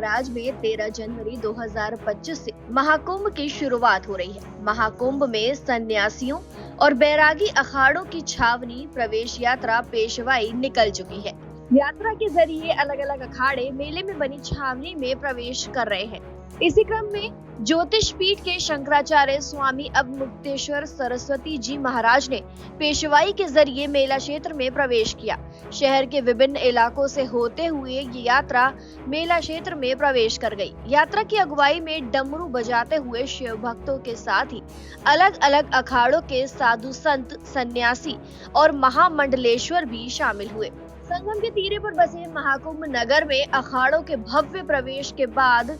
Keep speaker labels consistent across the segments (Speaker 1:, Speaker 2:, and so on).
Speaker 1: प्रयागराज में 13 जनवरी 2025 से महाकुंभ की शुरुआत हो रही है। महाकुंभ में सन्यासियों और बैरागी अखाड़ों की छावनी प्रवेश यात्रा पेशवाई निकल चुकी है। यात्रा के जरिए अलग अलग अखाड़े मेले में बनी छावनी में प्रवेश कर रहे हैं। इसी क्रम में ज्योतिष पीठ के शंकराचार्य स्वामी अवमुक्तेश्वर सरस्वती जी महाराज ने पेशवाई के जरिए मेला क्षेत्र में प्रवेश किया। शहर के विभिन्न इलाकों से होते हुए ये यात्रा मेला क्षेत्र में प्रवेश कर गई। यात्रा की अगुवाई में डमरू बजाते हुए शिव भक्तों के साथ ही अलग अलग अखाड़ों के साधु संत, सन्यासी और महामंडलेश्वर भी शामिल हुए। संगम के तीरे पर बसे महाकुंभ नगर में अखाड़ों के भव्य प्रवेश के बाद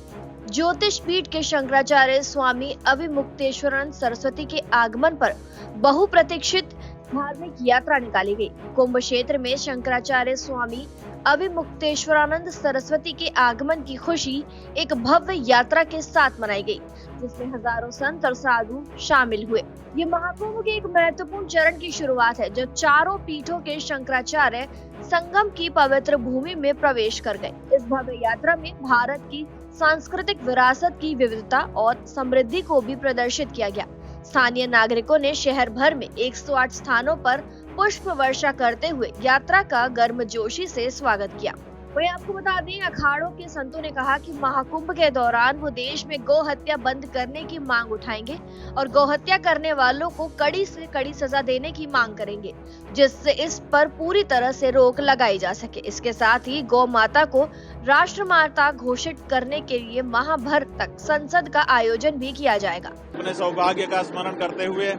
Speaker 1: ज्योतिष पीठ के शंकराचार्य स्वामी अविमुक्तेश्वरानंद सरस्वती के आगमन पर बहुप्रतीक्षित धार्मिक यात्रा निकाली गई। कुंभ क्षेत्र में शंकराचार्य स्वामी अविमुक्तेश्वरानंद सरस्वती के आगमन की खुशी एक भव्य यात्रा के साथ मनाई गई, जिसमें हजारों संत और साधु शामिल हुए। ये महाकुंभ के एक महत्वपूर्ण चरण की शुरुआत है, जब चारों पीठों के शंकराचार्य संगम की पवित्र भूमि में प्रवेश कर गए। इस भव्य यात्रा में भारत की सांस्कृतिक विरासत की विविधता और समृद्धि को भी प्रदर्शित किया गया। स्थानीय नागरिकों ने शहर भर में 108 स्थानों पर पुष्प वर्षा करते हुए यात्रा का गर्मजोशी से स्वागत किया। वहीं आपको बता दें, अखाड़ों के संतों ने कहा कि महाकुंभ के दौरान वो देश में गौ हत्या बंद करने की मांग उठाएंगे और गौ हत्या करने वालों को कड़ी से कड़ी सजा देने की मांग करेंगे, जिससे इस पर पूरी तरह से रोक लगाई जा सके। इसके साथ ही गौ माता को राष्ट्र माता घोषित करने के लिए माह भर तक संसद का आयोजन भी किया जाएगा।
Speaker 2: अपने सौभाग्य का स्मरण करते हुए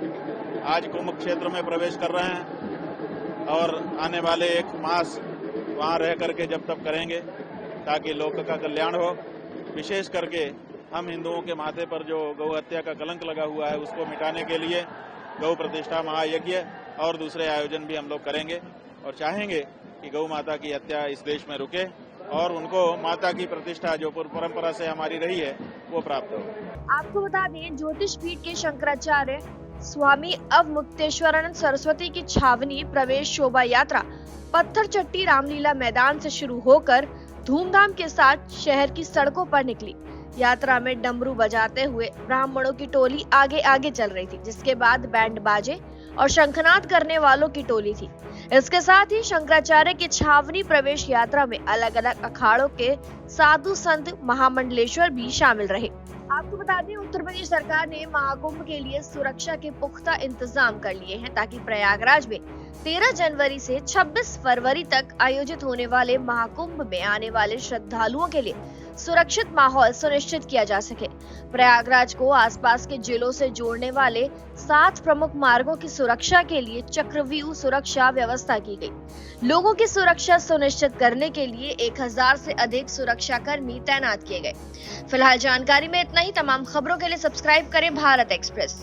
Speaker 2: आज कुंभ क्षेत्र में प्रवेश कर रहे हैं और आने वाले एक मास वहाँ रह करके जब तक करेंगे ताकि लोक का कल्याण हो। विशेष करके हम हिंदुओं के माथे पर जो गौ हत्या का कलंक लगा हुआ है उसको मिटाने के लिए गौ प्रतिष्ठा महायज्ञ और दूसरे आयोजन भी हम लोग करेंगे और चाहेंगे कि गौ माता की हत्या इस देश में रुके और उनको माता की प्रतिष्ठा जो परंपरा से हमारी रही है वो प्राप्त हो।
Speaker 1: आपको बता दें, ज्योतिष पीठ के शंकराचार्य स्वामी अवमुक्तेश्वरानंद सरस्वती की छावनी प्रवेश शोभा यात्रा पत्थर चट्टी रामलीला मैदान से शुरू होकर धूमधाम के साथ शहर की सड़कों पर निकली। यात्रा में डमरू बजाते हुए ब्राह्मणों की टोली आगे आगे चल रही थी, जिसके बाद बैंड बाजे और शंखनाद करने वालों की टोली थी। इसके साथ ही शंकराचार्य की छावनी प्रवेश यात्रा में अलग अलग अखाड़ों के साधु संत महामंडलेश्वर भी शामिल रहे। आपको बता दें, उत्तर प्रदेश सरकार ने महाकुंभ के लिए सुरक्षा के पुख्ता इंतजाम कर लिए हैं, ताकि प्रयागराज में 13 जनवरी से 26 फरवरी तक आयोजित होने वाले महाकुंभ में आने वाले श्रद्धालुओं के लिए सुरक्षित माहौल सुनिश्चित किया जा सके। प्रयागराज को आसपास के जिलों से जोड़ने वाले 7 प्रमुख मार्गों की सुरक्षा के लिए चक्रव्यूह सुरक्षा व्यवस्था की गई। लोगों की सुरक्षा सुनिश्चित करने के लिए 1000 से अधिक सुरक्षा कर्मी तैनात किए गए। फिलहाल जानकारी में इतना ही। तमाम खबरों के लिए सब्सक्राइब करें भारत एक्सप्रेस।